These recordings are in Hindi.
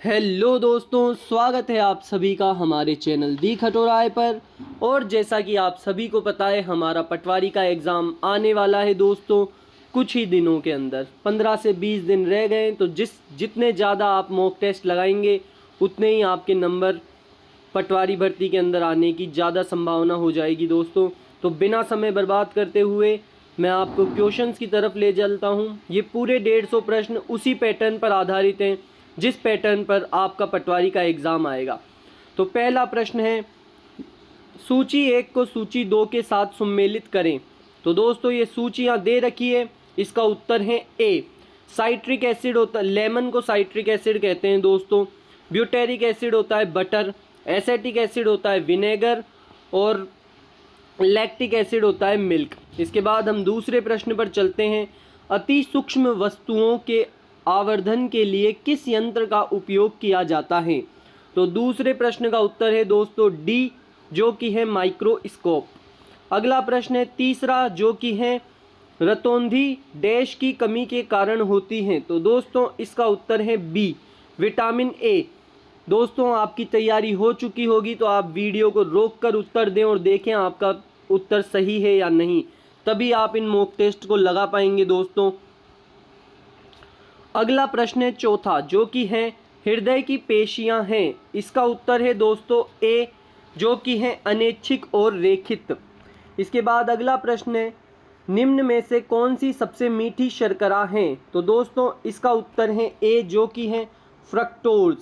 हेलो दोस्तों, स्वागत है आप सभी का हमारे चैनल दी खटोराय पर। और जैसा कि आप सभी को पता है, हमारा पटवारी का एग्ज़ाम आने वाला है दोस्तों कुछ ही दिनों के अंदर। 15 से 20 दिन रह गए, तो जितने ज़्यादा आप मॉक टेस्ट लगाएंगे उतने ही आपके नंबर पटवारी भर्ती के अंदर आने की ज़्यादा संभावना हो जाएगी दोस्तों। तो बिना समय बर्बाद करते हुए मैं आपको क्वेश्चंस की तरफ ले चलता हूँ। ये पूरे 150 प्रश्न उसी पैटर्न पर आधारित हैं जिस पैटर्न पर आपका पटवारी का एग्ज़ाम आएगा। तो पहला प्रश्न है, सूची 1 को सूची 2 के साथ सम्मिलित करें। तो दोस्तों ये सूचियाँ दे रखी है, इसका उत्तर है ए। साइट्रिक एसिड होता है, लेमन को साइट्रिक एसिड कहते हैं दोस्तों। ब्यूटेरिक एसिड होता है बटर, एसेटिक एसिड होता है विनेगर और लैक्टिक एसिड होता है मिल्क। इसके बाद हम दूसरे प्रश्न पर चलते हैं। अति सूक्ष्म वस्तुओं के आवर्धन के लिए किस यंत्र का उपयोग किया जाता है? तो दूसरे प्रश्न का उत्तर है दोस्तों डी, जो कि है माइक्रोस्कोप। अगला प्रश्न है तीसरा, जो कि है रतौंधी डैश की कमी के कारण होती हैं। तो दोस्तों इसका उत्तर है बी, विटामिन ए। दोस्तों आपकी तैयारी हो चुकी होगी तो आप वीडियो को रोककर उत्तर दें और देखें आपका उत्तर सही है या नहीं, तभी आप इन मॉक टेस्ट को लगा पाएंगे दोस्तों। अगला प्रश्न है चौथा, जो कि है हृदय की पेशियां हैं। इसका उत्तर है दोस्तों ए, जो कि है अनैच्छिक और रेखित। इसके बाद अगला प्रश्न है, निम्न में से कौन सी सबसे मीठी शर्करा है? तो दोस्तों इसका उत्तर है ए, जो कि है फ्रक्टोज।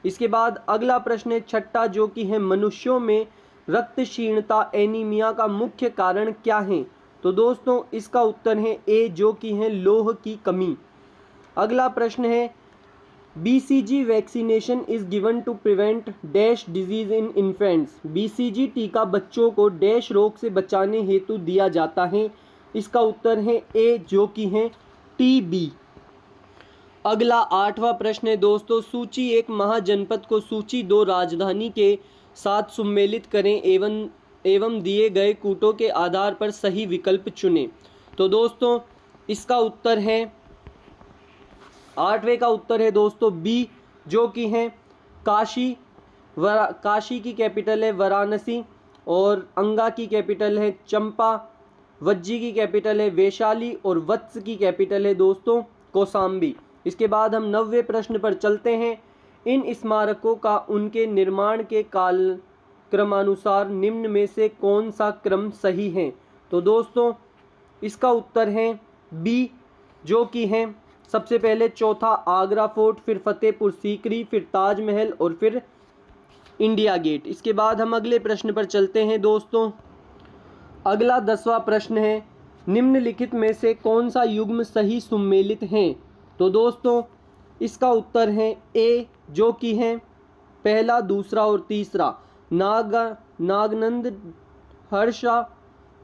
इसके बाद अगला प्रश्न है छठा, जो कि है मनुष्यों में रक्त क्षीणता एनीमिया का मुख्य कारण क्या है? तो दोस्तों इसका उत्तर है ए, जो कि है लौह की कमी। अगला प्रश्न है, BCG vaccination is given to prevent dash disease in infants. BCG टीका बच्चों को डैश रोग से बचाने हेतु दिया जाता है। इसका उत्तर है ए, जो कि है टीबी। अगला आठवां प्रश्न है दोस्तों, सूची 1 महाजनपद को सूची 2 राजधानी के साथ सम्मिलित करें एवं दिए गए कूटों के आधार पर सही विकल्प चुनें। तो दोस्तों इसका उत्तर है, आठवें का उत्तर है दोस्तों बी, जो कि है काशी। काशी की कैपिटल है वाराणसी और अंगा की कैपिटल है चंपा, वज्जी की कैपिटल है वैशाली और वत्स की कैपिटल है दोस्तों कौसाम्बी। इसके बाद हम 9वें प्रश्न पर चलते हैं। इन स्मारकों का उनके निर्माण के काल क्रमानुसार निम्न में से कौन सा क्रम सही है? तो दोस्तों इसका उत्तर है बी, जो कि है सबसे पहले चौथा आगरा फोर्ट, फिर फतेहपुर सीकरी, फिर ताजमहल और फिर इंडिया गेट। इसके बाद हम अगले प्रश्न पर चलते हैं दोस्तों। अगला 10वां प्रश्न है, निम्नलिखित में से कौन सा युग्म सही सम्मिलित है? तो दोस्तों इसका उत्तर है ए, जो कि है पहला, दूसरा और तीसरा। नागनंद हर्षा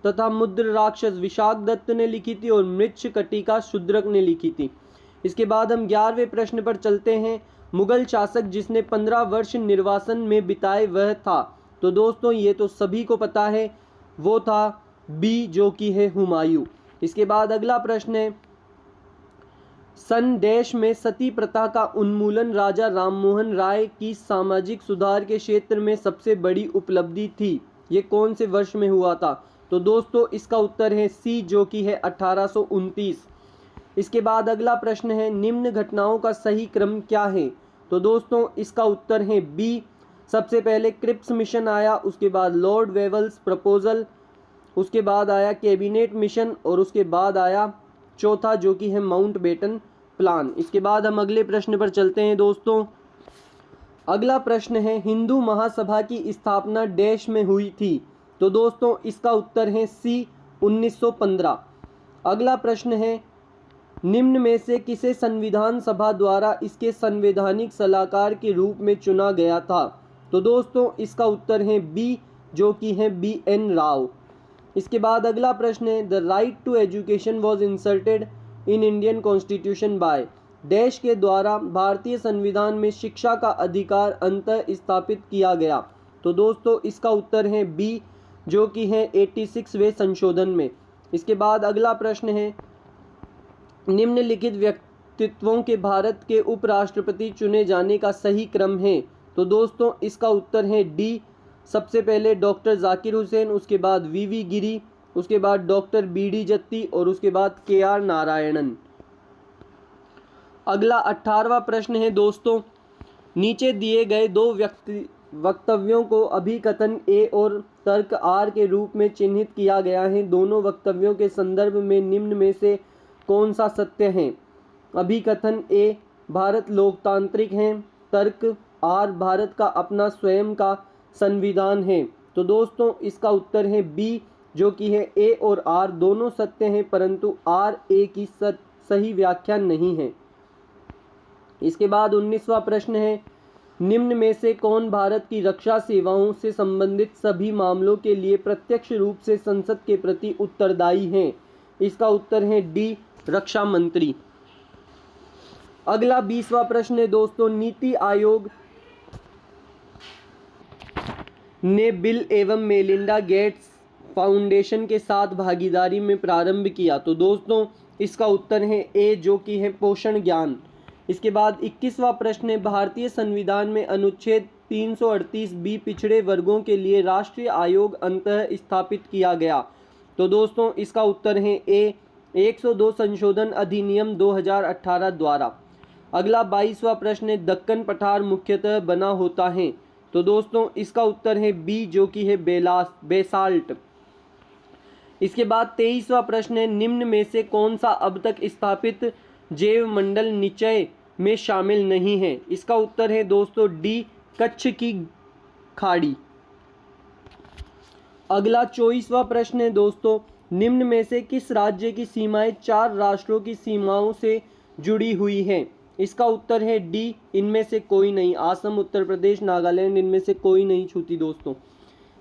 तथा मुद्र राक्षस विशाख दत्त ने लिखी थी और मृच्छ कटिका शूद्रक ने लिखी थी। इसके बाद हम 11वें प्रश्न पर चलते हैं। मुगल शासक जिसने 15 वर्ष निर्वासन में बिताए वह था? तो दोस्तों ये तो सभी को पता है, वो था बी, जो कि है हुमायूं। इसके बाद अगला प्रश्न है, सन डैश में सती प्रथा का उन्मूलन राजा राममोहन राय की सामाजिक सुधार के क्षेत्र में सबसे बड़ी उपलब्धि थी। ये कौन से वर्ष में हुआ था? तो दोस्तों इसका उत्तर है सी, जो कि है 1829। इसके बाद अगला प्रश्न है, निम्न घटनाओं का सही क्रम क्या है? तो दोस्तों इसका उत्तर है बी, सबसे पहले क्रिप्स मिशन आया, उसके बाद लॉर्ड वेवल्स प्रपोजल, उसके बाद आया कैबिनेट मिशन और उसके बाद आया चौथा, जो कि है माउंटबेटन प्लान। इसके बाद हम अगले प्रश्न पर चलते हैं दोस्तों। अगला प्रश्न है, हिंदू महासभा की स्थापना डैश में हुई थी? तो दोस्तों इसका उत्तर है सी, 1915। अगला प्रश्न है, निम्न में से किसे संविधान सभा द्वारा इसके संवैधानिक सलाहकार के रूप में चुना गया था? तो दोस्तों इसका उत्तर है बी, जो कि है BN राव। इसके बाद अगला प्रश्न है, the right to education was inserted in Indian constitution by dash के द्वारा भारतीय संविधान में शिक्षा का अधिकार अंतः स्थापित किया गया। तो दोस्तों इसका उत्तर है बी, जो कि है 86वें संशोधन में। इसके बाद अगला प्रश्न है, निम्नलिखित व्यक्तित्वों के भारत के उपराष्ट्रपति चुने जाने का सही क्रम है? तो दोस्तों इसका उत्तर है डी। सबसे पहले डॉक्टर जाकिर हुसैन, उसके बाद वीवी गिरी, उसके बाद डॉक्टर बीडी जत्ती और उसके बाद केआर नारायणन। अगला 18वां प्रश्न है दोस्तों, नीचे दिए गए दो वक्तव्यों को अभिकथन ए और तर्क आर के रूप में चिन्हित किया गया है। दोनों वक्तव्यों के संदर्भ में निम्न में से कौन सा सत्य है? अभिकथन ए, भारत लोकतांत्रिक है। तर्क आर, भारत का अपना स्वयं का संविधान है। तो दोस्तों इसका उत्तर है बी, जो कि है ए और आर दोनों सत्य हैं, परंतु आर ए की सही व्याख्या नहीं है। इसके बाद 19वां प्रश्न है, निम्न में से कौन भारत की रक्षा सेवाओं से संबंधित सभी मामलों के लिए प्रत्यक्ष रूप से संसद के प्रति उत्तरदायी है? इसका उत्तर है डी, रक्षा मंत्री। अगला 20वां प्रश्न है दोस्तों, नीति आयोग ने बिल एवं मेलिंडा गेट्स फाउंडेशन के साथ भागीदारी में प्रारंभ किया। तो दोस्तों इसका उत्तर है ए, जो कि है पोषण ज्ञान। इसके बाद 21वां प्रश्न है, भारतीय संविधान में अनुच्छेद 338 बी पिछड़े वर्गों के लिए राष्ट्रीय आयोग अंतः स्थापित किया गया। तो दोस्तों इसका उत्तर है ए, 102 संशोधन अधिनियम 2018 द्वारा। अगला 22वां प्रश्न है, दक्कन पठार मुख्यतः बना होता है। तो दोस्तों इसका उत्तर है बी, जो कि है बेसाल्ट। इसके बाद 23वां प्रश्न है, निम्न में से कौन सा अब तक स्थापित जैव मंडल निचय में शामिल नहीं है? इसका उत्तर है दोस्तों डी, कच्छ की खाड़ी। अगला 24वां प्रश्न है दोस्तों, निम्न में से किस राज्य की सीमाएं 4 राष्ट्रों की सीमाओं से जुड़ी हुई हैं? इसका उत्तर है डी, इनमें से कोई नहीं। आसम, उत्तर प्रदेश, नागालैंड, इनमें से कोई नहीं छूती दोस्तों।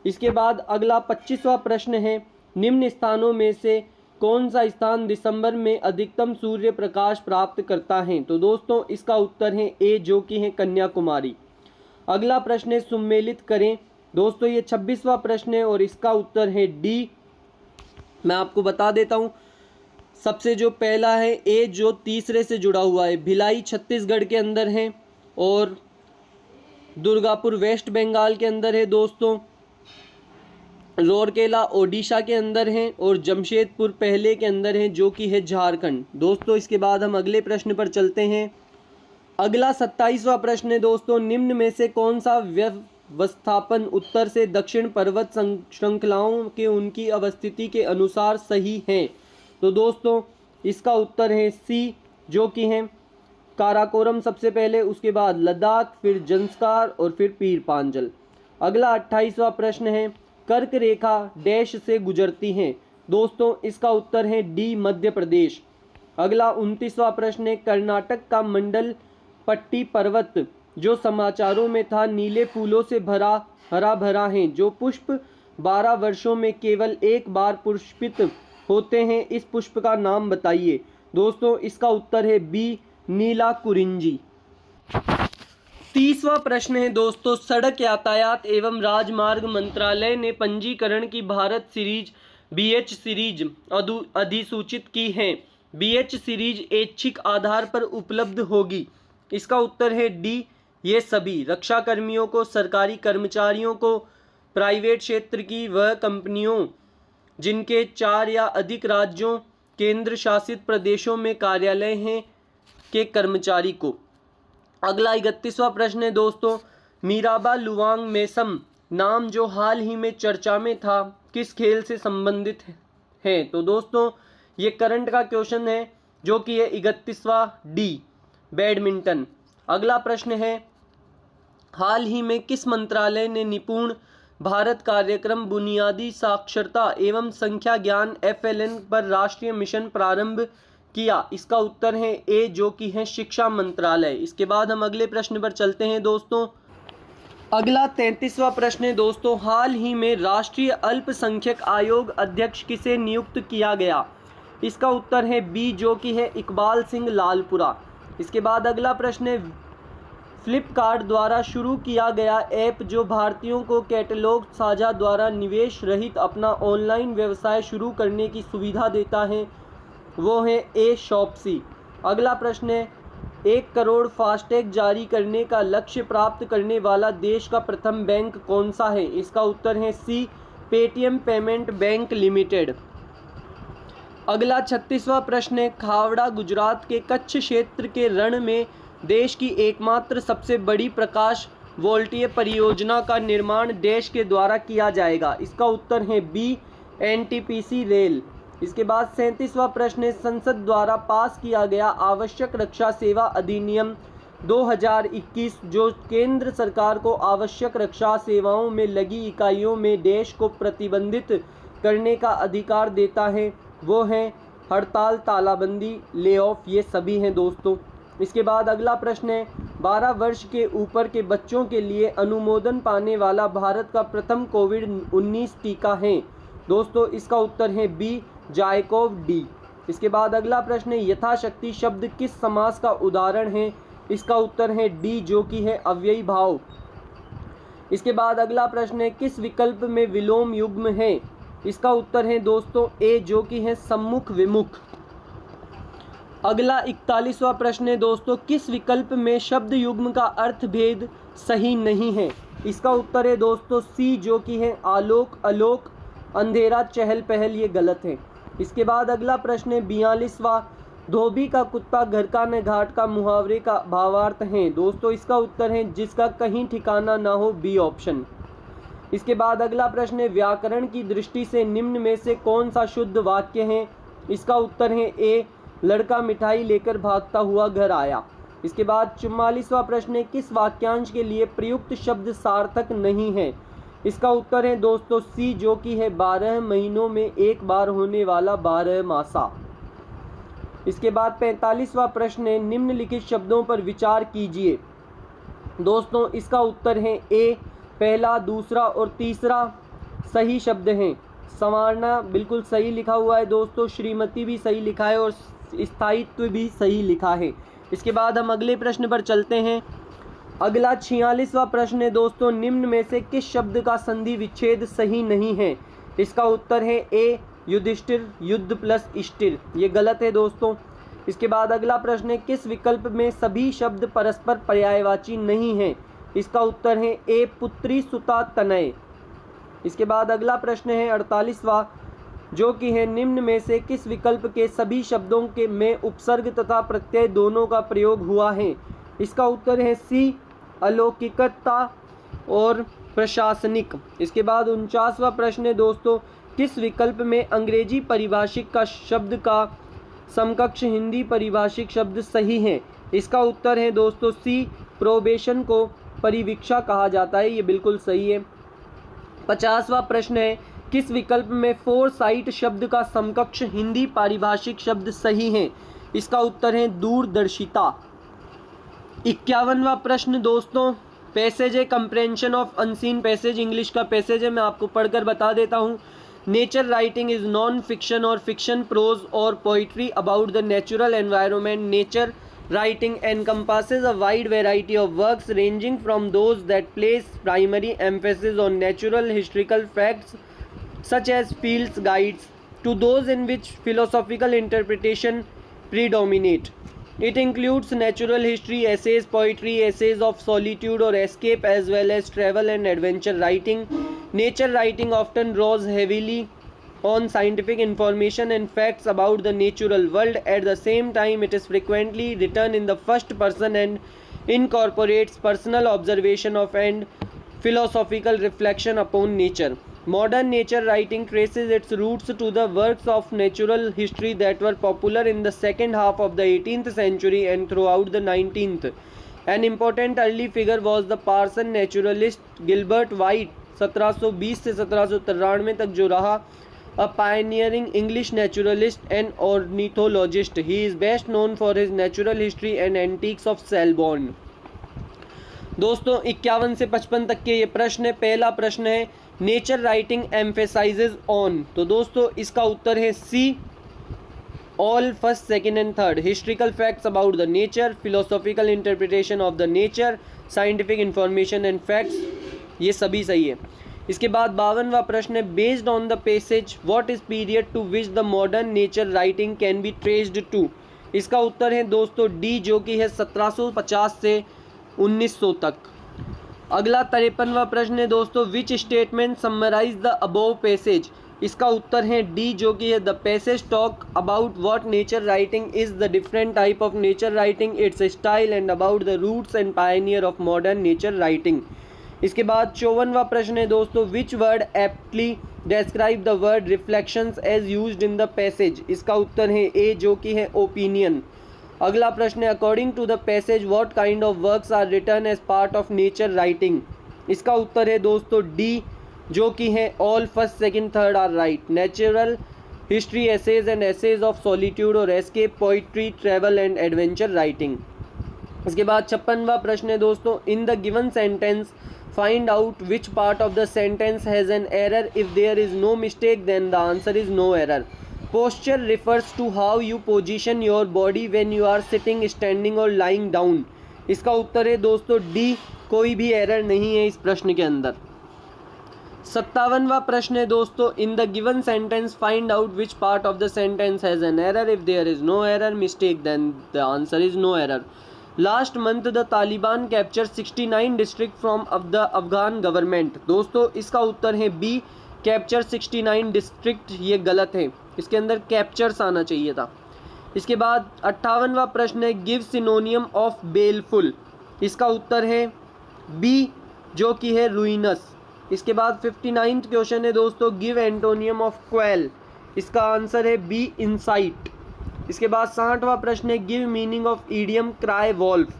इसके बाद अगला 25वां प्रश्न है, निम्न स्थानों में से कौन सा स्थान दिसंबर में अधिकतम सूर्य प्रकाश प्राप्त करता है? तो दोस्तों इसका उत्तर है ए, जो कि है कन्याकुमारी। अगला प्रश्न है, सुमेलित करें। दोस्तों ये 26वां प्रश्न है और इसका उत्तर है डी। मैं आपको बता देता हूँ, सबसे जो पहला है ए, जो तीसरे से जुड़ा हुआ है, भिलाई छत्तीसगढ़ के अंदर है और दुर्गापुर वेस्ट बंगाल के अंदर है दोस्तों, रोरकेला ओडिशा के अंदर है और जमशेदपुर पहले के अंदर है, जो कि है झारखंड। दोस्तों इसके बाद हम अगले प्रश्न पर चलते हैं। अगला 27वां प्रश्न है दोस्तों, निम्न में से कौन सा व्यवस्थापन उत्तर से दक्षिण पर्वत श्रृंखलाओं के उनकी अवस्थिति के अनुसार सही है? तो दोस्तों इसका उत्तर है सी, जो कि है काराकोरम सबसे पहले, उसके बाद लद्दाख, फिर जंस्कार और फिर पीर पांजल। अगला 28वां प्रश्न है, कर्क रेखा डैश से गुजरती हैं? दोस्तों इसका उत्तर है डी, मध्य प्रदेश। अगला 29वां प्रश्न है, कर्नाटक का मंडल पट्टी पर्वत जो समाचारों में था नीले फूलों से हरा भरा है, जो पुष्प 12 वर्षों में केवल एक बार पुष्पित होते हैं, इस पुष्प का नाम बताइए? दोस्तों इसका उत्तर है बी, नीला कुरिंजी। 30वां प्रश्न है दोस्तों, सड़क यातायात एवं राजमार्ग मंत्रालय ने पंजीकरण की भारत सीरीज BH सीरीज अधिसूचित की है। BH सीरीज ऐच्छिक आधार पर उपलब्ध होगी। इसका उत्तर है डी, ये सभी रक्षा कर्मियों को, सरकारी कर्मचारियों को, प्राइवेट क्षेत्र की वह कंपनियों जिनके 4 या अधिक राज्यों केंद्र शासित प्रदेशों में कार्यालय हैं के कर्मचारी को। अगला 31वां प्रश्न है दोस्तों, मीराबा लुवांग मेसम नाम जो हाल ही में चर्चा में था किस खेल से संबंधित है? तो दोस्तों ये करंट का क्वेश्चन है, जो कि है 31वां डी, बैडमिंटन। अगला प्रश्न है, हाल ही में किस मंत्रालय ने निपुण भारत कार्यक्रम बुनियादी साक्षरता एवं संख्या ज्ञान FLN पर राष्ट्रीय मिशन प्रारंभ किया? इसका उत्तर है ए, जो कि है शिक्षा मंत्रालय। इसके बाद हम अगले प्रश्न पर चलते हैं दोस्तों। अगला 33वां प्रश्न है दोस्तों, हाल ही में राष्ट्रीय अल्पसंख्यक आयोग अध्यक्ष किसे नियुक्त किया गया? इसका उत्तर है बी, जो कि है इकबाल सिंह लालपुरा। इसके बाद अगला प्रश्न है, फ्लिपकार्ट द्वारा शुरू किया गया ऐप जो भारतीयों को कैटलॉग साझा द्वारा निवेश रहित अपना ऑनलाइन व्यवसाय शुरू करने की सुविधा देता है, वो है ए, शॉप्सी। अगला प्रश्न है, 1 करोड़ फास्टैग जारी करने का लक्ष्य प्राप्त करने वाला देश का प्रथम बैंक कौन सा है? इसका उत्तर है सी, पेटीएम पेमेंट बैंक लिमिटेड। अगला 36वां प्रश्न है, खावड़ा गुजरात के कच्छ क्षेत्र के रण में देश की एकमात्र सबसे बड़ी प्रकाश वोल्टीय परियोजना का निर्माण देश के द्वारा किया जाएगा। इसका उत्तर है बी, एनटीपीसी रेल। इसके बाद 37वां प्रश्न है, संसद द्वारा पास किया गया आवश्यक रक्षा सेवा अधिनियम 2021 जो केंद्र सरकार को आवश्यक रक्षा सेवाओं में लगी इकाइयों में देश को प्रतिबंधित करने का अधिकार देता है, वो हैं हड़ताल, तालाबंदी, ले ऑफ, ये सभी हैं दोस्तों। इसके बाद अगला प्रश्न है, 12 वर्ष के ऊपर के बच्चों के लिए अनुमोदन पाने वाला भारत का प्रथम कोविड-19 टीका है। दोस्तों इसका उत्तर है बी, जायकोव डी। इसके बाद अगला प्रश्न है, यथाशक्ति शब्द किस समास का उदाहरण है? इसका उत्तर है डी, जो कि है अव्ययी भाव। इसके बाद अगला प्रश्न है, किस विकल्प में विलोम युग्म है? इसका उत्तर है दोस्तों ए, जो कि है सम्मुख विमुख। अगला 41वां प्रश्न है दोस्तों, किस विकल्प में शब्द युग्म का अर्थ भेद सही नहीं है? इसका उत्तर है दोस्तों सी, जो कि है आलोक, अलोक, अंधेरा, चहल पहल, ये गलत है। इसके बाद अगला प्रश्न है 42वां, धोबी का कुत्ता घर का न घाट का मुहावरे का भावार्थ है। दोस्तों इसका उत्तर है जिसका कहीं ठिकाना ना हो, बी ऑप्शन। इसके बाद अगला प्रश्न है, व्याकरण की दृष्टि से निम्न में से कौन सा शुद्ध वाक्य है? इसका उत्तर है ए, लड़का मिठाई लेकर भागता हुआ घर आया। इसके बाद 44वां प्रश्न है, किस वाक्यांश के लिए प्रयुक्त शब्द सार्थक नहीं है? इसका उत्तर है दोस्तों सी, जो कि है 12 महीनों में एक बार होने वाला 12 मासा। इसके बाद 45वां प्रश्न है, निम्नलिखित शब्दों पर विचार कीजिए। दोस्तों इसका उत्तर है ए, पहला, दूसरा और तीसरा सही शब्द हैं। संवारना बिल्कुल सही लिखा हुआ है दोस्तों, श्रीमती भी सही लिखा है और स्थायित्व भी सही लिखा है। इसके बाद हम अगले प्रश्न पर चलते हैं। अगला 46वां प्रश्न है दोस्तों, निम्न में से किस शब्द का संधि विच्छेद सही नहीं है? इसका उत्तर है ए, युधिष्ठिर, युद्ध प्लस इष्टिर, ये गलत है दोस्तों। इसके बाद अगला प्रश्न है, किस विकल्प में सभी शब्द परस्पर पर्यायवाची नहीं हैं? इसका उत्तर है ए, पुत्री, सुता, तनय। इसके बाद अगला प्रश्न है 48वां, जो कि है निम्न में से किस विकल्प के सभी शब्दों के में उपसर्ग तथा प्रत्यय दोनों का प्रयोग हुआ है? इसका उत्तर है सी, अलौकिकता और प्रशासनिक। इसके बाद 49वां प्रश्न है दोस्तों, किस विकल्प में अंग्रेजी परिभाषिक का शब्द का समकक्ष हिंदी परिभाषिक शब्द सही है? इसका उत्तर है दोस्तों सी, प्रोबेशन को परिवीक्षा कहा जाता है, ये बिल्कुल सही है। 50वां प्रश्न है, किस विकल्प में फोरसाइट शब्द का समकक्ष हिंदी पारिभाषिक शब्द सही है? इसका उत्तर है दूरदर्शिता। 51वां प्रश्न दोस्तों, पैसेज है compression of unseen passage, English का पैसेज है, मैं आपको पढ़कर बता देता हूँ। Nature writing is non fiction और फिक्शन प्रोज और poetry about the natural environment. Nature writing encompasses a wide variety of works ranging from those that place primary emphasis on natural historical facts such as field guides to those in which philosophical interpretation predominate. It includes natural history, essays, poetry, essays of solitude or escape, as well as travel and adventure writing. Nature writing often draws heavily on scientific information and facts about the natural world. At the same time, it is frequently written in the first person and incorporates personal observation of and philosophical reflection upon nature. Modern nature writing traces its roots to the works of natural history that were popular in the second half of the 18th century and throughout the 19th. An important early figure was the Parson naturalist Gilbert White, 1720 से 1793 तक जो रहा, a pioneering English naturalist and ornithologist. He is best known for his natural history and antiques of Selborne. दोस्तों 51 से 55 तक के ये प्रश्न है। पहला प्रश्न है, नेचर राइटिंग एम्फेसाइजेज ऑन, तो दोस्तों इसका उत्तर है C, all first, second and third, historical facts about the nature, philosophical interpretation of the nature, scientific information and facts, ये सभी सही है। इसके बाद 52वां प्रश्न है, based on the passage what is period to which the modern nature writing can be traced to. इसका उत्तर है दोस्तों डी, जो कि है 1750 से 1900 तक। अगला 53वां प्रश्न है दोस्तों, which statement summarise the above passage. इसका उत्तर है डी, जो कि है the passage talk about what nature writing is the different type of nature writing, its style and about the roots and pioneer of modern nature writing. इसके बाद 54वां प्रश्न है दोस्तों, which word aptly describe the word reflections as used in the passage. इसका उत्तर है ए, जो कि है ओपिनियन। अगला प्रश्न है, according to the passage what kind of works are written as part of nature writing. इसका उत्तर है दोस्तों डी, जो कि है all first second third are right. Natural history, essays and essays of solitude और escape, poetry, travel and adventure writing. इसके बाद 56वां प्रश्न है दोस्तों, in the given sentence find out which part of the sentence has an error, if there is no mistake then the answer is no error. Posture refers to how you position your body when you are sitting, standing और लाइंग डाउन। इसका उत्तर है दोस्तों डी, कोई भी एरर नहीं है इस प्रश्न के अंदर। 57वां प्रश्न है दोस्तों, in the given sentence find out which part of the sentence has an error, if there is no error mistake then the answer is no error. Last month the Taliban capture 69 district from the Afghan government. दोस्तों इसका उत्तर है बी, कैप्चर 69 डिस्ट्रिक्ट। ये गलत है, इसके अंदर कैप्चर्स आना चाहिए था। इसके बाद 58वां प्रश्न है, गिव सिनोनियम ऑफ बेलफुल। इसका उत्तर है बी, जो कि है रुइनस। इसके बाद 59th क्वेश्चन है दोस्तों, गिव एंटोनियम ऑफ क्वेल। इसका आंसर है बी, इंसाइट। इसके बाद 60वां प्रश्न है, give meaning of idiom cry wolf.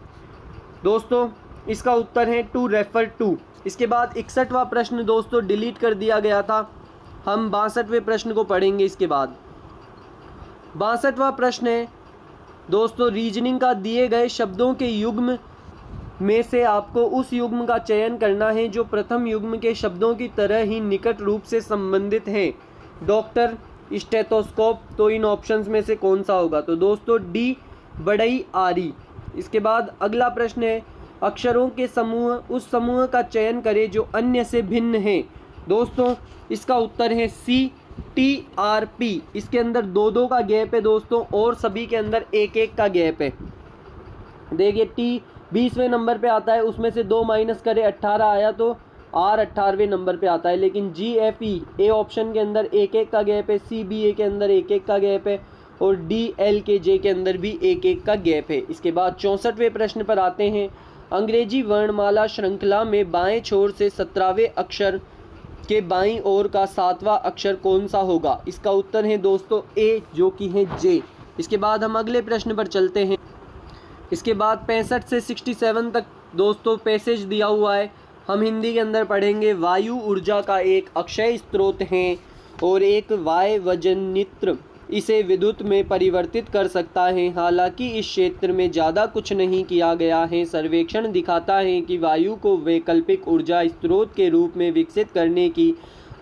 दोस्तों इसका उत्तर है टू रेफर टू। इसके बाद 61वां प्रश्न दोस्तों डिलीट कर दिया गया था, हम 62वें प्रश्न को पढ़ेंगे। इसके बाद 62वां प्रश्न है दोस्तों, रीजनिंग का दिए गए शब्दों के युग्म में से आपको उस युग्म का चयन करना है जो प्रथम युग्म के शब्दों की तरह ही निकट रूप से संबंधित हैं। डॉक्टर, स्टेथोस्कोप, तो इन ऑप्शंस में से कौन सा होगा? तो दोस्तों डी, बड़ई आरी। इसके बाद अगला प्रश्न है, अक्षरों के समूह, उस समूह का चयन करें जो अन्य से भिन्न है। दोस्तों इसका उत्तर है सी, टी आर पी। इसके अंदर दो दो का गैप है दोस्तों, और सभी के अंदर एक एक का गैप है। देखिए टी 20वें नंबर पे आता है, उसमें से 2 माइनस करें 18 आया, तो आर 18वें नंबर पे आता है। लेकिन जी एफ ई, ए ऑप्शन के अंदर एक एक का गैप है, सी बी ए के अंदर एक एक का गैप है, और डी एल के जे के अंदर भी एक एक का गैप है। इसके बाद 64वें प्रश्न पर आते हैं, अंग्रेजी वर्णमाला श्रृंखला में बाएं छोर से 17वें अक्षर के बाईं ओर का 7वां अक्षर कौन सा होगा? इसका उत्तर है दोस्तों ए, जो कि है जे। इसके बाद हम अगले प्रश्न पर चलते हैं। इसके बाद 65 से 67 तक दोस्तों पैसेज दिया हुआ है, हम हिंदी के अंदर पढ़ेंगे। वायु ऊर्जा का एक अक्षय स्रोत है और एक वाय वजनित्र इसे विद्युत में परिवर्तित कर सकता है। हालांकि इस क्षेत्र में ज़्यादा कुछ नहीं किया गया है। सर्वेक्षण दिखाता है कि वायु को वैकल्पिक ऊर्जा स्रोत के रूप में विकसित करने की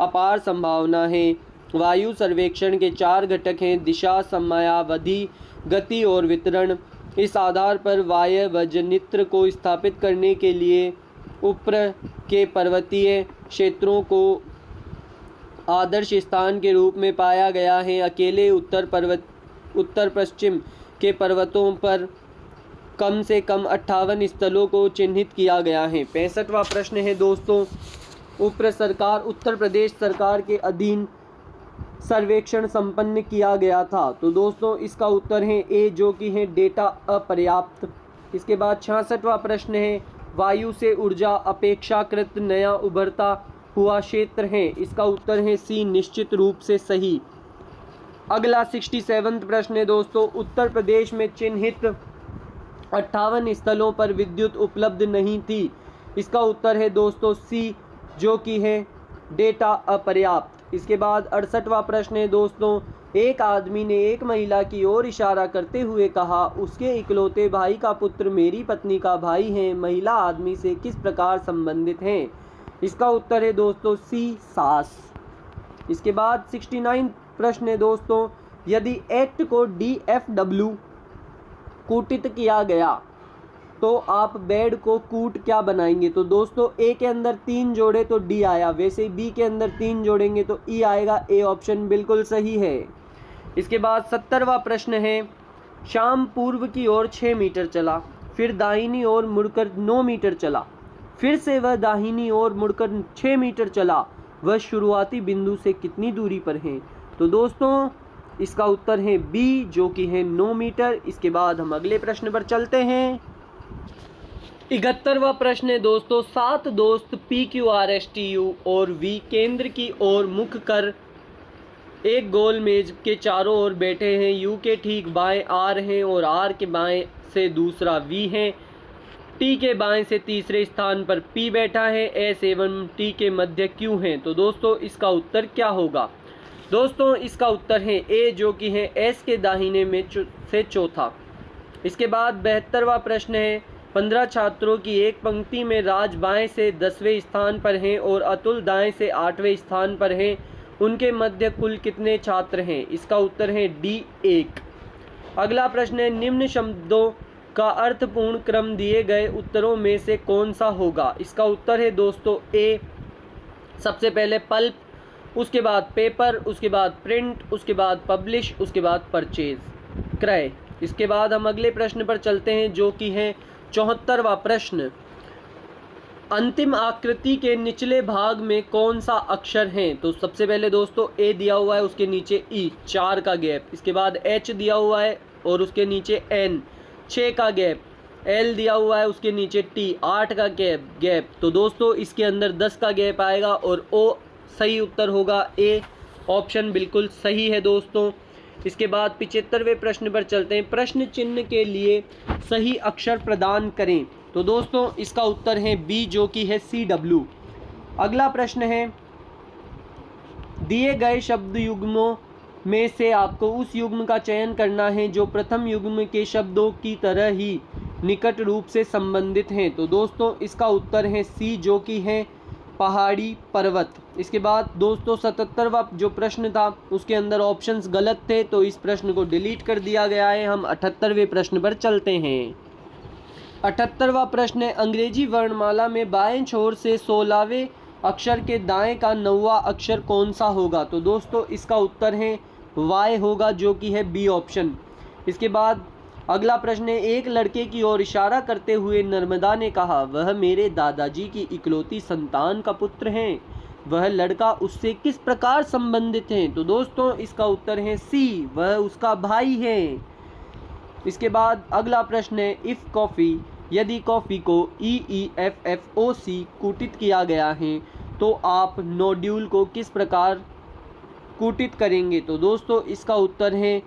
अपार संभावना है। वायु सर्वेक्षण के 4 घटक हैं, दिशा, समयावधि, गति और वितरण। इस आधार पर वाय वजनित्र को स्थापित करने के लिए ऊपर के पर्वतीय क्षेत्रों को आदर्श स्थान के रूप में पाया गया है। अकेले उत्तर पश्चिम के पर्वतों पर कम से कम 58 स्थलों को चिन्हित किया गया है। 65वां प्रश्न है दोस्तों, उत्तर प्रदेश सरकार के अधीन सर्वेक्षण संपन्न किया गया था। तो दोस्तों इसका उत्तर है ए, जो कि है डेटा अपर्याप्त। इसके बाद 66वां प्रश्न है, वायु से ऊर्जा अपेक्षाकृत नया उभरता हुआ क्षेत्र है। इसका उत्तर है सी, निश्चित रूप से सही। अगला 67वां प्रश्न है दोस्तों, उत्तर प्रदेश में चिन्हित 58 स्थलों पर विद्युत उपलब्ध नहीं थी। इसका उत्तर है दोस्तों सी, जो कि है डेटा अपर्याप्त। इसके बाद 68वां प्रश्न है दोस्तों, एक आदमी ने एक महिला की ओर इशारा करते हुए कहा, उसके इकलौते भाई का पुत्र मेरी पत्नी का भाई है। महिला आदमी से किस प्रकार संबंधित है? इसका उत्तर है दोस्तों सी, सास। इसके बाद 69 प्रश्न है दोस्तों, यदि एक्ट को DFW कूटित किया गया तो आप बेड को कूट क्या बनाएंगे? तो दोस्तों ए के अंदर 3 जोड़े तो डी आया, वैसे बी के अंदर 3 जोड़ेंगे तो ई आएगा। ए ऑप्शन बिल्कुल सही है। इसके बाद 70वां प्रश्न है, शाम पूर्व की ओर 6 मीटर चला, फिर दाहिनी ओर मुड़कर 9 मीटर चला, फिर से वह दाहिनी ओर मुड़कर 6 मीटर चला। वह शुरुआती बिंदु से कितनी दूरी पर है? तो दोस्तों इसका उत्तर है बी, जो कि है 9 मीटर। इसके बाद हम अगले प्रश्न पर चलते हैं। 71वां प्रश्न है दोस्तों, 7 दोस्त PQRSTU और V केंद्र की ओर मुख कर एक गोल मेज के चारों ओर बैठे हैं। U के ठीक बाएं R हैं और R के बाएं से दूसरा V है। T के बाएं से तीसरे स्थान पर P बैठा है। S एवं T के मध्य Q हैं। तो दोस्तों इसका उत्तर क्या होगा? दोस्तों इसका उत्तर है A, जो कि है S के दाहिने में से चौथा। इसके बाद 72वां प्रश्न है, 15 छात्रों की एक पंक्ति में राज बाएं से 10वें स्थान पर हैं और अतुल दाएं से 8वें स्थान पर हैं। उनके मध्य कुल कितने छात्र हैं? इसका उत्तर है D, 1। अगला प्रश्न है, निम्न शब्दों का अर्थपूर्ण क्रम दिए गए उत्तरों में से कौन सा होगा? इसका उत्तर है दोस्तों A, सबसे पहले पल्प, उसके बाद पेपर, उसके बाद प्रिंट, उसके बाद पब्लिश, उसके बाद परचेज, क्रय। इसके बाद हम अगले प्रश्न पर चलते हैं, जो कि है 74वां प्रश्न, अंतिम आकृति के निचले भाग में कौन सा अक्षर है? तो सबसे पहले दोस्तों A दिया हुआ है, उसके नीचे E, 4 का गैप। इसके बाद H दिया हुआ है और उसके नीचे N, 6 का गैप। L दिया हुआ है, उसके नीचे T, 8 का गैप। तो दोस्तों इसके अंदर 10 का गैप आएगा और O सही उत्तर होगा A, ऑप्शन बिल्कुल सही है दोस्तों। इसके बाद 75वें प्रश्न पर चलते हैं, प्रश्न चिन्ह के लिए सही अक्षर प्रदान करें। तो दोस्तों इसका उत्तर है B, जो कि है CW। अगला प्रश्न है, दिए गए शब्द युग्मों में से आपको उस युग्म का चयन करना है जो प्रथम युग्म के शब्दों की तरह ही निकट रूप से संबंधित हैं। तो दोस्तों इसका उत्तर है C, जो कि है पहाड़ी, पर्वत। इसके बाद दोस्तों 77वां जो प्रश्न था उसके अंदर ऑप्शंस गलत थे, तो इस प्रश्न को डिलीट कर दिया गया है। हम 78वें प्रश्न पर चलते हैं। 78वां प्रश्न है, अंग्रेजी वर्णमाला में बाएं छोर से 16वें अक्षर के दाएं का 9वां अक्षर कौन सा होगा? तो दोस्तों इसका उत्तर है Y होगा, जो कि है B ऑप्शन। इसके बाद अगला प्रश्न है, एक लड़के की ओर इशारा करते हुए नर्मदा ने कहा, वह मेरे दादाजी की इकलौती संतान का पुत्र है। वह लड़का उससे किस प्रकार संबंधित है? तो दोस्तों इसका उत्तर है C, वह उसका भाई है। इसके बाद अगला प्रश्न है, इफ़ कॉफ़ी, यदि कॉफ़ी को EEFFOC कूटित किया गया है तो आप नोड्यूल को किस प्रकार कूटित करेंगे? तो दोस्तों इसका उत्तर है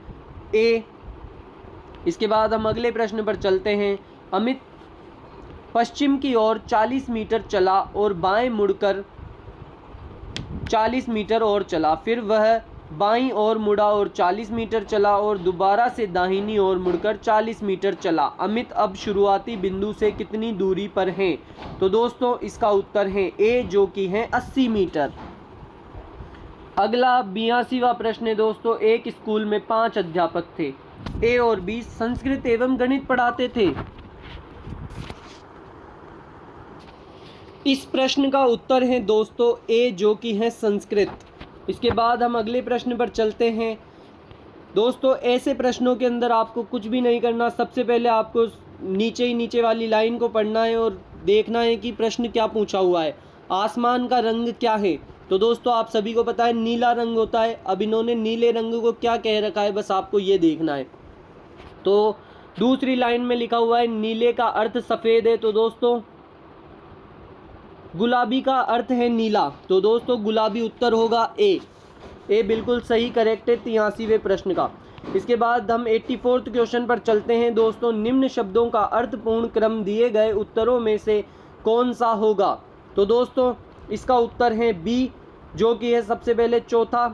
A। इसके बाद हम अगले प्रश्न पर चलते हैं, अमित पश्चिम की ओर 40 मीटर चला और बाएं मुड़कर 40 मीटर और चला, फिर वह बाईं ओर मुड़ा और 40 मीटर चला और दोबारा से दाहिनी ओर मुड़कर 40 मीटर चला। अमित अब शुरुआती बिंदु से कितनी दूरी पर है? तो दोस्तों इसका उत्तर है A, जो कि है 80 मीटर। अगला 82वां प्रश्न है दोस्तों, एक स्कूल में 5 अध्यापक थे। A और B संस्कृत एवं गणित पढ़ाते थे। इस प्रश्न का उत्तर है दोस्तों A, जो कि है संस्कृत। इसके बाद हम अगले प्रश्न पर चलते हैं। दोस्तों ऐसे प्रश्नों के अंदर आपको कुछ भी नहीं करना, सबसे पहले आपको नीचे वाली लाइन को पढ़ना है और देखना है कि प्रश्न क्या पूछा हुआ है। आसमान का रंग क्या है? तो दोस्तों आप सभी को पता है नीला रंग होता है। अब इन्होंने नीले रंग को क्या कह रखा है, बस आपको ये देखना है। तो दूसरी लाइन में लिखा हुआ है नीले का अर्थ सफ़ेद है, तो दोस्तों गुलाबी का अर्थ है नीला। तो दोस्तों गुलाबी उत्तर होगा ए बिल्कुल सही, करेक्ट है 83वें प्रश्न का। इसके बाद हम 84th क्वेश्चन पर चलते हैं दोस्तों, निम्न शब्दों का अर्थपूर्ण क्रम दिए गए उत्तरों में से कौन सा होगा? तो दोस्तों इसका उत्तर है बी, जो कि है सबसे पहले चौथा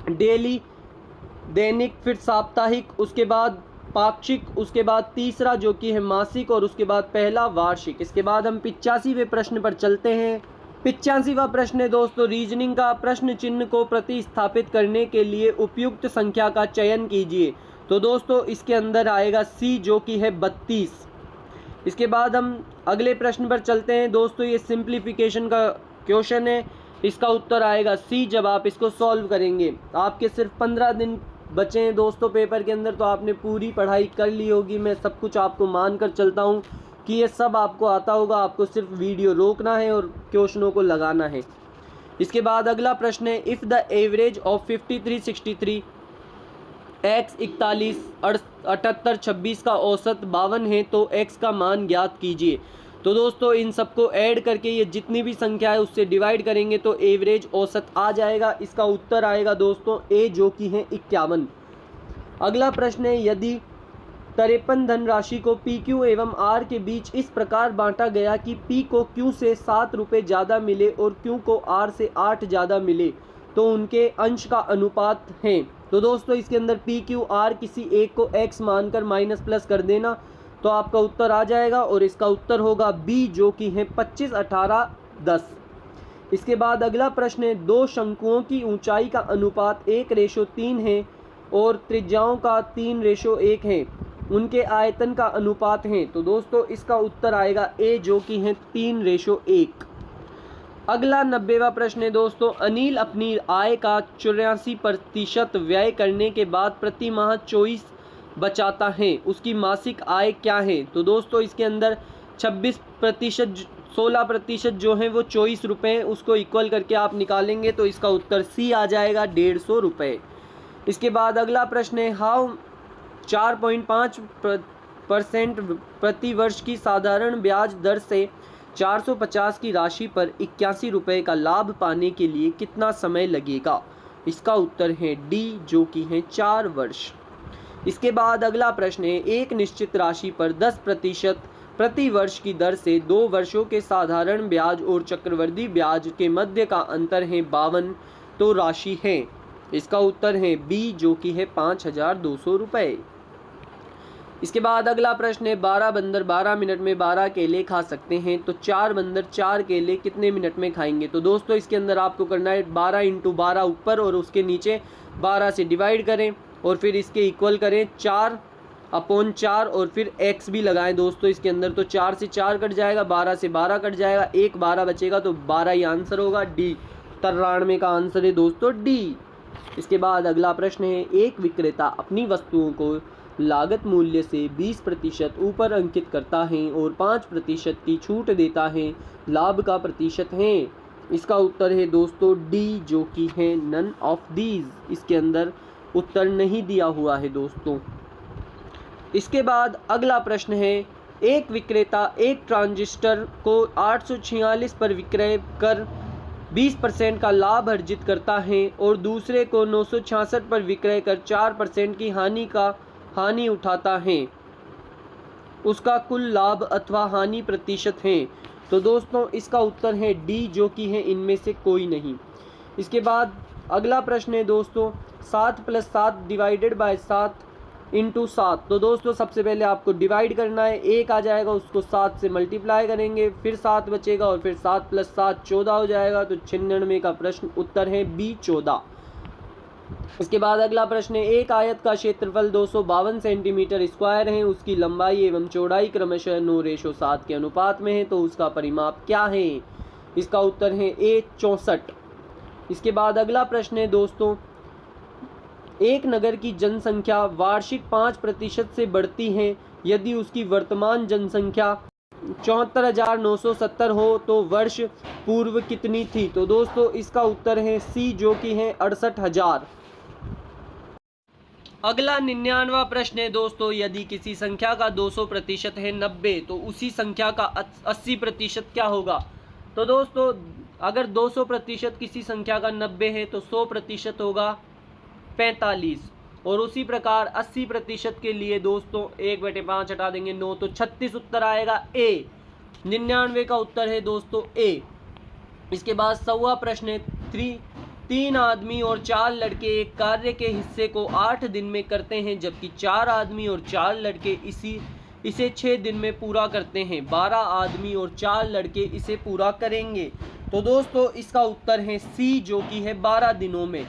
डेली, दैनिक, फिर साप्ताहिक, उसके बाद पाक्षिक, उसके बाद तीसरा जो कि है मासिक और उसके बाद पहला वार्षिक। इसके बाद हम 85वें प्रश्न पर चलते हैं। 85वां प्रश्न है दोस्तों, रीजनिंग का, प्रश्न चिन्ह को प्रतिस्थापित करने के लिए उपयुक्त संख्या का चयन कीजिए। तो दोस्तों इसके अंदर आएगा सी, जो कि है 32। इसके बाद हम अगले प्रश्न पर चलते हैं दोस्तों, ये सिंप्लीफिकेशन का क्वेश्चन है, इसका उत्तर आएगा सी जब आप इसको सॉल्व करेंगे। आपके सिर्फ 15 दिन बचे हैं दोस्तों पेपर के अंदर, तो आपने पूरी पढ़ाई कर ली होगी। मैं सब कुछ आपको मान कर चलता हूँ कि ये सब आपको आता होगा। आपको सिर्फ वीडियो रोकना है और क्वेश्चनों को लगाना है। इसके बाद अगला प्रश्न है, if the average of 5363 x 41 78 26 का औसत 52 है तो x का मान ज्ञात कीजिए। तो दोस्तों इन सबको ऐड करके ये जितनी भी संख्या है उससे डिवाइड करेंगे तो एवरेज औसत आ जाएगा। इसका उत्तर आएगा दोस्तों ए, जो कि है 51। अगला प्रश्न है, यदि 53 धनराशि को पी क्यू एवं आर के बीच इस प्रकार बांटा गया कि पी को क्यू से 7 रुपये ज़्यादा मिले और क्यू को आर से 8 ज़्यादा मिले तो उनके अंश का अनुपात है। तो दोस्तों इसके अंदर पी क्यू आर किसी एक को x मानकर माइनस प्लस कर देना तो आपका उत्तर आ जाएगा और इसका उत्तर होगा बी, जो कि है 25 18 10। इसके बाद अगला प्रश्न है, दो शंकुओं की ऊंचाई का अनुपात 1:3 है और त्रिज्याओं का 3:1 है, उनके आयतन का अनुपात है। तो दोस्तों इसका उत्तर आएगा ए, जो कि है 3:1। अगला 90वां प्रश्न है दोस्तों, अनिल अपनी आय का 84% व्यय करने के बाद प्रति माह 24 बचाता है, उसकी मासिक आय क्या है। तो दोस्तों इसके अंदर 26% 16% जो है वो 24 रुपये, उसको इक्वल करके आप निकालेंगे तो इसका उत्तर सी आ जाएगा 150 रुपये। इसके बाद अगला प्रश्न है, हाउ 4.5% प्रति वर्ष की साधारण ब्याज दर से 450 की राशि पर 81 रुपये का लाभ पाने के लिए कितना समय लगेगा। इसका उत्तर है डी, जो कि है 4 वर्ष। इसके बाद अगला प्रश्न है, एक निश्चित राशि पर 10% प्रति वर्ष की दर से 2 वर्षों के साधारण ब्याज और चक्रवृद्धि ब्याज के मध्य का अंतर है 52, तो राशि है। इसका उत्तर है बी, जो कि है 5200 रुपये। इसके बाद अगला प्रश्न है, 12 बंदर 12 मिनट में 12 केले खा सकते हैं तो 4 बंदर 4 केले कितने मिनट में खाएंगे। तो दोस्तों इसके अंदर आपको करना है 12 × 12 ऊपर और उसके नीचे 12 से डिवाइड करें और फिर इसके इक्वल करें 4/4 और फिर x भी लगाएं दोस्तों इसके अंदर। तो 4 से 4 कट जाएगा, 12 से 12 कट जाएगा, 1 12 बचेगा तो 12 ही आंसर होगा। डी 93 का आंसर है दोस्तों डी। इसके बाद अगला प्रश्न है, एक विक्रेता अपनी वस्तुओं को लागत मूल्य से 20% ऊपर अंकित करता है और 5% की छूट देता है, लाभ का प्रतिशत है। इसका उत्तर है दोस्तों डी, जो कि है नन ऑफ दीज। इसके अंदर उत्तर नहीं दिया हुआ है दोस्तों। इसके बाद अगला प्रश्न है, एक विक्रेता एक ट्रांजिस्टर को 846 पर विक्रय कर 20% का लाभ अर्जित करता है और दूसरे को 966 पर विक्रय कर 4% की हानि उठाता है, उसका कुल लाभ अथवा हानि प्रतिशत है। तो दोस्तों इसका उत्तर है डी, जो कि है इनमें से कोई नहीं। इसके बाद अगला प्रश्न है दोस्तों, 7 + 7 डिवाइडेड बाय 7 × 7। तो दोस्तों सबसे पहले आपको डिवाइड करना है, 1 आ जाएगा उसको 7 से मल्टीप्लाई करेंगे, फिर 7 बचेगा और फिर 7 + 7 14 हो जाएगा। तो 96 का प्रश्न उत्तर है बी 14। इसके बाद अगला प्रश्न है, एक आयत का क्षेत्रफल 252 सेंटीमीटर स्क्वायर है, उसकी लंबाई एवं चौड़ाई क्रमशः 9:7 के अनुपात में है, तो उसका परिमाप क्या है। इसका उत्तर है ए 64। इसके बाद अगला प्रश्न है दोस्तों, एक नगर की जनसंख्या वार्षिक 5% से बढ़ती है, यदि उसकी वर्तमान जनसंख्या 74,970 हो तो वर्ष पूर्व कितनी थी। तो दोस्तों इसका उत्तर है सी, जो कि है 68,000। अगला 99वां प्रश्न है दोस्तों, यदि किसी संख्या का 200% है 90 तो उसी संख्या का 80% क्या होगा। तो दोस्तों अगर 200% किसी संख्या का 90 है तो 100% होगा 45, और उसी प्रकार 80% के लिए दोस्तों 1/5 हटा देंगे 9, तो 36 उत्तर आएगा ए। 99 का उत्तर है दोस्तों ए। इसके बाद 100वां प्रश्न है, 3 आदमी और 4 लड़के एक कार्य के हिस्से को 8 दिन में करते हैं, जबकि 4 आदमी और 4 लड़के इसे 6 दिन में पूरा करते हैं। 12 आदमी और 4 लड़के इसे पूरा करेंगे। तो दोस्तों इसका उत्तर है सी, जो कि है 12 दिनों में।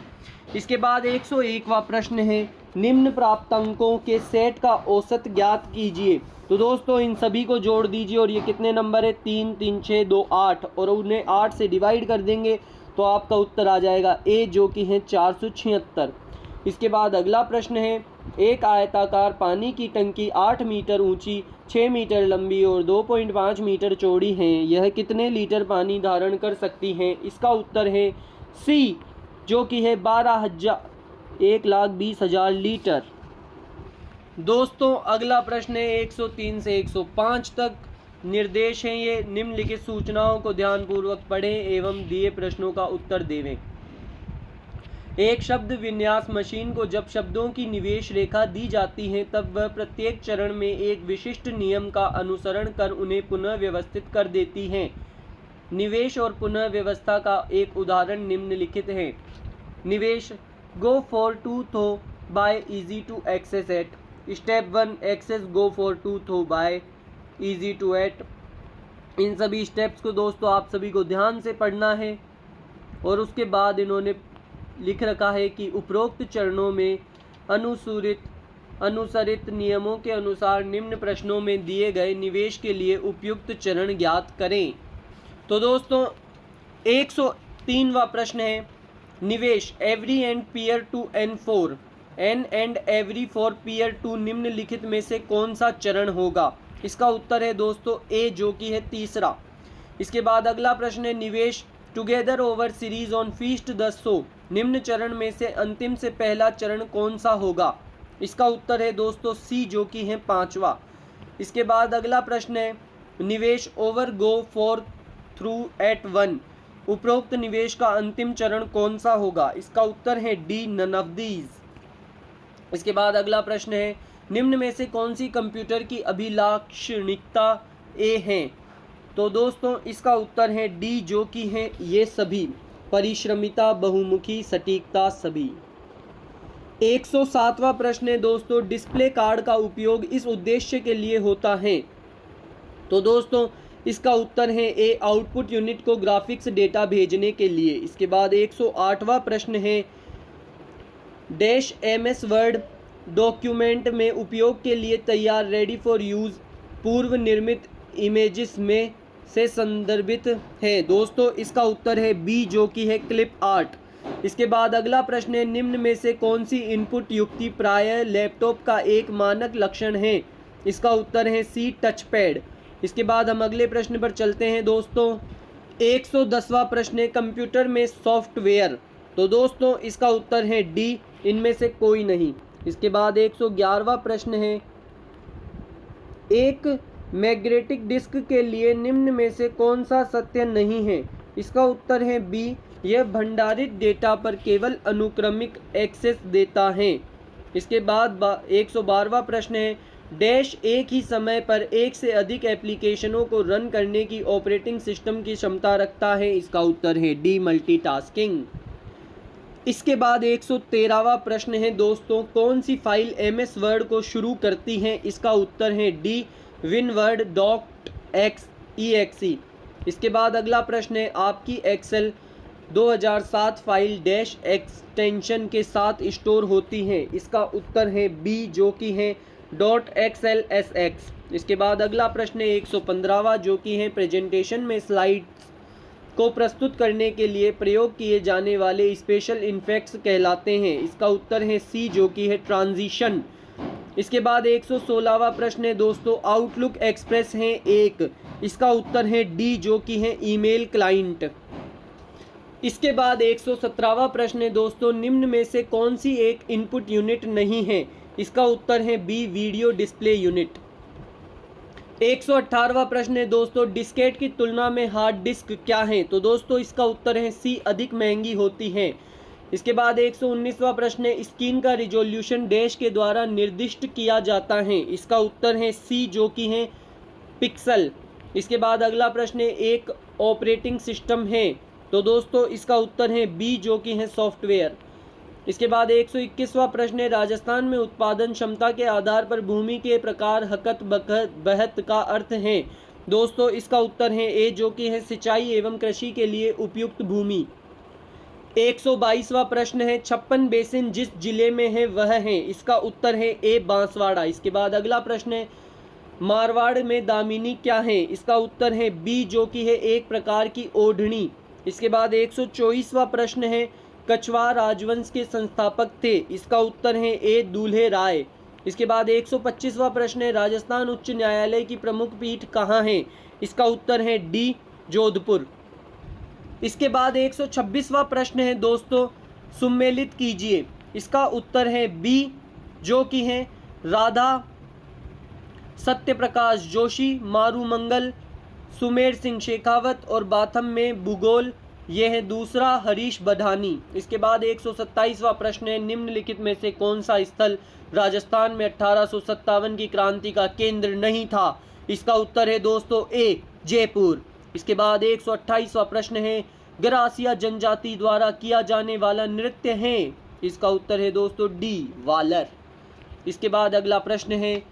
इसके बाद 101वां प्रश्न है, निम्न प्राप्तांकों के सेट का औसत ज्ञात कीजिए। तो दोस्तों इन सभी को जोड़ दीजिए और ये कितने नंबर है, 3 3 6 2 8, और उन्हें 8 से डिवाइड कर देंगे तो आपका उत्तर आ जाएगा ए, जो कि है 476। इसके बाद अगला प्रश्न है, एक आयताकार पानी की टंकी 8 मीटर ऊंची, 6 मीटर लंबी और 2.5 मीटर चौड़ी है, यह कितने लीटर पानी धारण कर सकती हैं? इसका उत्तर है सी, जो कि है 1,20,000 लीटर। दोस्तों अगला प्रश्न है 103 से 105 तक निर्देश हैं ये। निम्नलिखित सूचनाओं को ध्यानपूर्वक पढ़ें एवं दिए प्रश्नों का उत्तर देवें। एक शब्द विन्यास मशीन को जब शब्दों की निवेश रेखा दी जाती है तब वह प्रत्येक चरण में एक विशिष्ट नियम का अनुसरण कर उन्हें पुनः व्यवस्थित कर देती है। निवेश और पुनः व्यवस्था का एक उदाहरण निम्नलिखित है। निवेश, go for to though by easy to access at. Step 1, access go for to though by easy to at. इन सभी स्टेप्स को दोस्तों आप सभी को ध्यान से पढ़ना है। और उसके बाद इन्होंने लिख रखा है कि उपरोक्त चरणों में अनुसरित नियमों के अनुसार निम्न प्रश्नों में दिए गए निवेश के लिए उपयुक्त चरण ज्ञात करें। तो दोस्तों 103वां प्रश्न है, निवेश, every and peer to N4, N and every for peer to निम्नलिखित में से कौन सा चरण होगा? इसका उत्तर है दोस्तों ए, जो कि है तीसरा। इसके बाद अगला प्रश्न है, निवेश, together over series on feast the so, निम्न चरण में से अंतिम से पहला चरण कौन सा होगा? इसका उत्तर है दोस्तों सी, जो कि है 5वां। इसके बाद अगला प्रश्न है, निवेश, over go for through at 1, उपरोक्त निवेश का अंतिम चरण कौन सा होगा? इसका उत्तर है डी, नन ऑफ दीज। इसके बाद अगला प्रश्न है, निम्न में से कौन सी कंप्यूटर की अभिलाक्षणिकता ए है? तो दोस्तों इसका उत्तर है डी, जो कि है ये सभी, परिश्रमिता, बहुमुखी, सटीकता, सभी। 107वां प्रश्न है दोस्तों, डिस्प्ले कार्ड का उपयोग इस उद्देश्य के लिए होता है? तो दोस्तों इसका उत्तर है ए, आउटपुट यूनिट को ग्राफिक्स डेटा भेजने के लिए। इसके बाद 108वां प्रश्न है, डैश MS वर्ड डॉक्यूमेंट में उपयोग के लिए तैयार रेडी फॉर यूज़ पूर्व निर्मित इमेजेस में से संदर्भित है? दोस्तों इसका उत्तर है बी, जो कि है क्लिप आर्ट। इसके बाद अगला प्रश्न है, निम्न में से कौन सी इनपुट युक्ति प्रायः लैपटॉप का एक मानक लक्षण है? इसका उत्तर है सी, टच पैड। इसके बाद हम अगले प्रश्न पर चलते हैं दोस्तों। 110वां प्रश्न है, कंप्यूटर में सॉफ्टवेयर। तो दोस्तों इसका उत्तर है डी, इनमें से कोई नहीं। इसके बाद 111वां प्रश्न है, एक मैग्नेटिक डिस्क के लिए निम्न में से कौन सा सत्य नहीं है? इसका उत्तर है बी, यह भंडारित डेटा पर केवल अनुक्रमिक एक्सेस देता है। इसके बाद 112वां प्रश्न है, डैश एक ही समय पर एक से अधिक एप्लीकेशनों को रन करने की ऑपरेटिंग सिस्टम की क्षमता रखता है? इसका उत्तर है डी, मल्टीटास्किंग। इसके बाद 113वां प्रश्न है दोस्तों, कौन सी फाइल MS वर्ड को शुरू करती है? इसका उत्तर है डी, विनवर्ड डॉट .exe। इसके बाद अगला प्रश्न है, आपकी एक्सेल 2007 फाइल डैश एक्सटेंशन के साथ स्टोर होती है? इसका उत्तर है बी, जो कि है .xlsx। इसके बाद अगला प्रश्न है 115वां, जो कि है प्रेजेंटेशन में स्लाइड्स को प्रस्तुत करने के लिए प्रयोग किए जाने वाले स्पेशल इफेक्ट्स कहलाते हैं? इसका उत्तर है सी, जो कि है ट्रांजिशन। इसके बाद 116वां प्रश्न है दोस्तों, आउटलुक एक्सप्रेस है एक? इसका उत्तर है डी, जो कि है ईमेल क्लाइंट। इसके बाद 117वां प्रश्न है दोस्तों, निम्न में से कौन सी एक इनपुट यूनिट नहीं है? इसका उत्तर है बी, वीडियो डिस्प्ले यूनिट। 118वां प्रश्न है दोस्तों, डिस्केट की तुलना में हार्ड डिस्क क्या है? तो दोस्तों इसका उत्तर है सी, अधिक महंगी होती है। इसके बाद 119वां प्रश्न है, स्क्रीन का रिजोल्यूशन डैश के द्वारा निर्दिष्ट किया जाता है? इसका उत्तर है सी, जो कि है पिक्सल। इसके बाद अगला प्रश्न है, एक ऑपरेटिंग सिस्टम है? तो दोस्तों इसका उत्तर है बी, जो कि है सॉफ्टवेयर। इसके बाद 121वां प्रश्न है, राजस्थान में उत्पादन क्षमता के आधार पर भूमि के प्रकार हकत बहत का अर्थ है? दोस्तों इसका उत्तर है ए, जो कि है सिंचाई एवं कृषि के लिए उपयुक्त भूमि। 122वां प्रश्न है, 56 बेसिन जिस जिले में है वह है? इसका उत्तर है ए, बांसवाड़ा। इसके बाद अगला प्रश्न है, मारवाड़ में दामिनी क्या है? इसका उत्तर है बी, जो कि है एक प्रकार की ओढ़नी। इसके बाद 124वां प्रश्न है, कछवार राजवंश के संस्थापक थे? इसका उत्तर है ए दूल्हे राय। इसके बाद 125वां प्रश्न है, राजस्थान उच्च न्यायालय की प्रमुख पीठ कहाँ है? इसका उत्तर है डी जोधपुर। इसके बाद 126वां प्रश्न है दोस्तों, सुमेलित कीजिए। इसका उत्तर है बी, जो कि है राधा सत्यप्रकाश जोशी, मारूमंगल, सुमेर सिंह शेखावत और बाथम में भूगोल, ये है दूसरा हरीश बधानी। इसके बाद 127वां प्रश्न है, निम्नलिखित में से कौन सा स्थल राजस्थान में 1857 की क्रांति का केंद्र नहीं था? इसका उत्तर है दोस्तों ए जयपुर। इसके बाद 128वां प्रश्न है, गरासिया जनजाति द्वारा किया जाने वाला नृत्य है? इसका उत्तर है दोस्तों डी वालर। इसके बाद अगला प्रश्न है,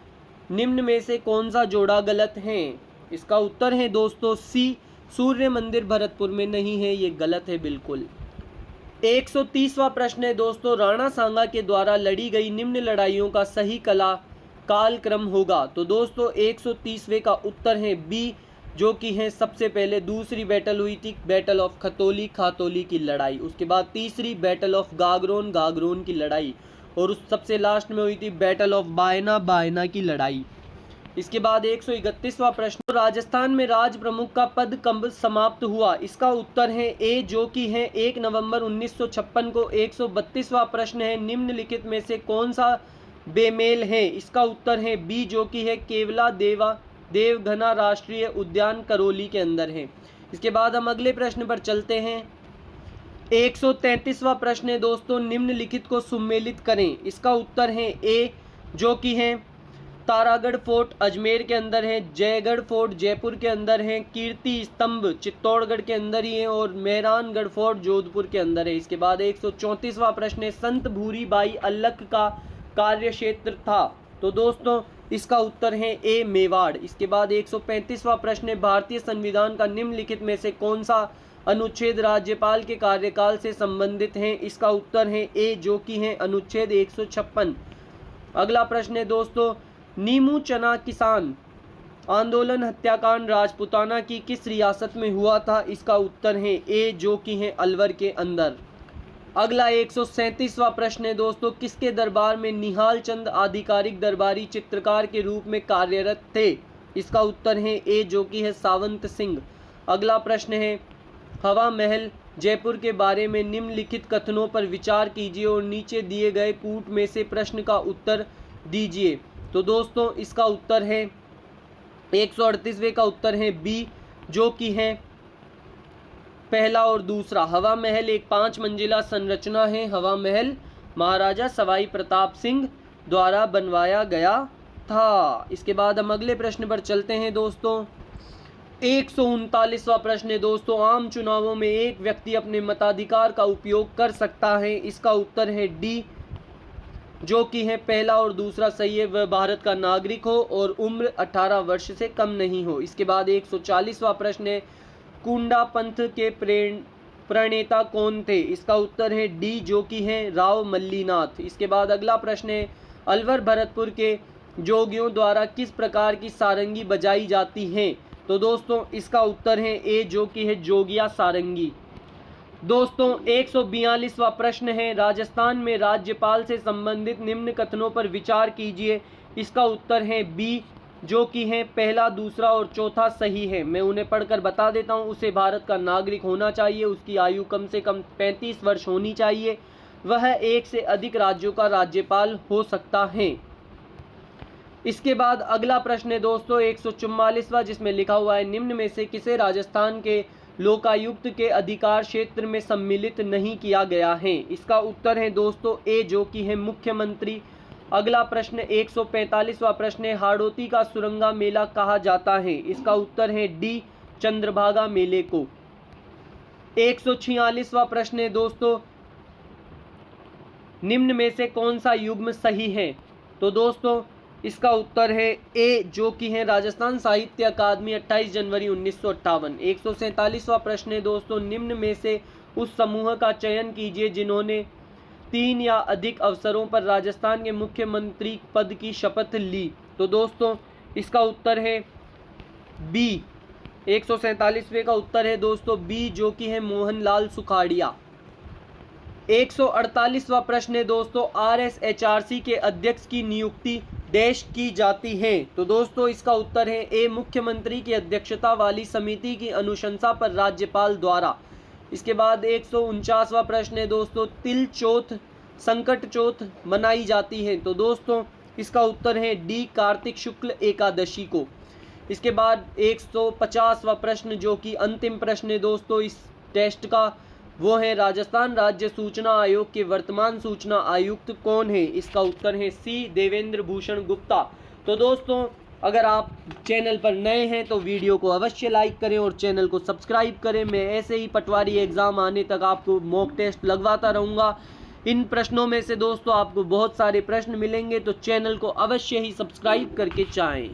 निम्न में से कौन सा जोड़ा गलत है? इसका उत्तर है दोस्तों सी, सूर्य मंदिर भरतपुर में नहीं है, ये गलत है बिल्कुल। 130वां प्रश्न है दोस्तों, राणा सांगा के द्वारा लड़ी गई निम्न लड़ाइयों का सही कालक्रम होगा? तो दोस्तों 130वें का उत्तर है बी, जो कि है सबसे पहले दूसरी बैटल हुई थी, बैटल ऑफ खातौली की लड़ाई। उसके बाद तीसरी बैटल ऑफ गागरोन की लड़ाई, और उस सबसे लास्ट में हुई थी बैटल ऑफ बायना की लड़ाई। इसके बाद 131वां प्रश्न, राजस्थान में राज प्रमुख का पद कब समाप्त हुआ? इसका उत्तर है ए, जो कि है 1 नवंबर 1956 को। 132वां प्रश्न है, निम्नलिखित में से कौन सा बेमेल है? इसका उत्तर है बी, जो कि है केवला देवघना राष्ट्रीय उद्यान करौली के अंदर है। इसके बाद हम अगले प्रश्न पर चलते हैं। 133वां प्रश्न है दोस्तों, निम्नलिखित को सुमेलित करें। इसका उत्तर है ए, जो कि है तारागढ़ फोर्ट अजमेर के अंदर है, जयगढ़ फोर्ट जयपुर के अंदर है, कीर्ति स्तंभ चित्तौड़गढ़ के अंदर ही है, और मेहरानगढ़ फोर्ट जोधपुर के अंदर है। इसके बाद 134वां प्रश्न है, संत भूरी बाई अल्लख का कार्य क्षेत्र था? तो दोस्तों इसका उत्तर है ए मेवाड़। इसके बाद 135वां प्रश्न है, भारतीय संविधान का निम्नलिखित में से कौन सा अनुच्छेद राज्यपाल के कार्यकाल से संबंधित है? इसका उत्तर है ए, जो कि है अनुच्छेद 156। अगला प्रश्न है दोस्तों, नीमू चना किसान आंदोलन हत्याकांड राजपुताना की किस रियासत में हुआ था? इसका उत्तर है ए, जो कि है अलवर के अंदर। अगला 137वां प्रश्न है दोस्तों, किसके दरबार में निहाल चंद आधिकारिक दरबारी चित्रकार के रूप में कार्यरत थे? इसका उत्तर है ए, जो कि है सावंत सिंह। अगला प्रश्न है, हवा महल जयपुर के बारे में निम्नलिखित कथनों पर विचार कीजिए और नीचे दिए गए कूट में से प्रश्न का उत्तर दीजिए। तो दोस्तों इसका उत्तर है 138वें का उत्तर है बी, जो कि है पहला और दूसरा। हवा महल एक 5 मंजिला संरचना है। हवा महल महाराजा सवाई प्रताप सिंह द्वारा बनवाया गया था। इसके बाद हम अगले प्रश्न पर चलते हैं दोस्तों। 139वां प्रश्न है दोस्तों, आम चुनावों में एक व्यक्ति अपने मताधिकार का उपयोग कर सकता है? इसका उत्तर है डी, जो कि है पहला और दूसरा सही है, वह भारत का नागरिक हो और उम्र 18 वर्ष से कम नहीं हो। इसके बाद 140वां प्रश्न है, कुंडा पंथ के प्रणेता कौन थे? इसका उत्तर है डी, जो कि है राव मल्लीनाथ। इसके बाद अगला प्रश्न है, अलवर भरतपुर के जोगियों द्वारा किस प्रकार की सारंगी बजाई जाती है? तो दोस्तों इसका उत्तर है ए, जो कि है जोगिया सारंगी। दोस्तों 142वां प्रश्न है, राजस्थान में राज्यपाल से संबंधित निम्न कथनों पर विचार कीजिए। इसका उत्तर है बी, जो कि है पहला, दूसरा और चौथा सही है। मैं उन्हें पढ़कर बता देता हूं। उसे भारत का नागरिक होना चाहिए, उसकी आयु कम से कम 35 वर्ष होनी चाहिए, वह एक से अधिक राज्यों का राज्यपाल हो सकता है। इसके बाद अगला प्रश्न है दोस्तों 144वां, जिसमें लिखा हुआ है, निम्न में से किसे राजस्थान के लोकायुक्त के अधिकार क्षेत्र में सम्मिलित नहीं किया गया है? इसका उत्तर है दोस्तों ए, जो कि है मुख्यमंत्री। अगला प्रश्न 145वां प्रश्न है, हाड़ौती का सुरंगा मेला कहा जाता है? इसका उत्तर है डी, चंद्रभागा मेले को। 146वां प्रश्न है दोस्तों, निम्न में से कौन सा युग्म सही है? तो दोस्तों इसका उत्तर है ए, जो कि है राजस्थान साहित्य अकादमी 28 जनवरी 1958। 147वां प्रश्न है दोस्तों, निम्न में से उस समूह का चयन कीजिए जिन्होंने 3 या अधिक अवसरों पर राजस्थान के मुख्यमंत्री पद की शपथ ली। तो दोस्तों इसका उत्तर है बी। 147वें का उत्तर है दोस्तों बी, जो कि है मोहनलाल सुखाड़िया। 148वां प्रश्न है दोस्तों, RSHRC के अध्यक्ष की नियुक्ति डैश की जाती है। तो दोस्तों इसका उत्तर है ए, मुख्यमंत्री की अध्यक्षता वाली समिति की अनुशंसा पर राज्यपाल द्वारा। इसके बाद 149वां प्रश्न है दोस्तों, तिल चौथ संकट चौथ मनाई जाती है। तो दोस्तों इसका उत्तर है डी, कार्तिक शुक्ल एकादशी को। इसके बाद 150वां प्रश्न जो कि अंतिम प्रश्न है दोस्तों इस टेस्ट का, वो है राजस्थान राज्य सूचना आयोग के वर्तमान सूचना आयुक्त कौन है। इसका उत्तर है सी, देवेंद्र भूषण गुप्ता। तो दोस्तों अगर आप चैनल पर नए हैं तो वीडियो को अवश्य लाइक करें और चैनल को सब्सक्राइब करें। मैं ऐसे ही पटवारी एग्ज़ाम आने तक आपको मॉक टेस्ट लगवाता रहूँगा। इन प्रश्नों में से दोस्तों आपको बहुत सारे प्रश्न मिलेंगे, तो चैनल को अवश्य ही सब्सक्राइब करके जाएं।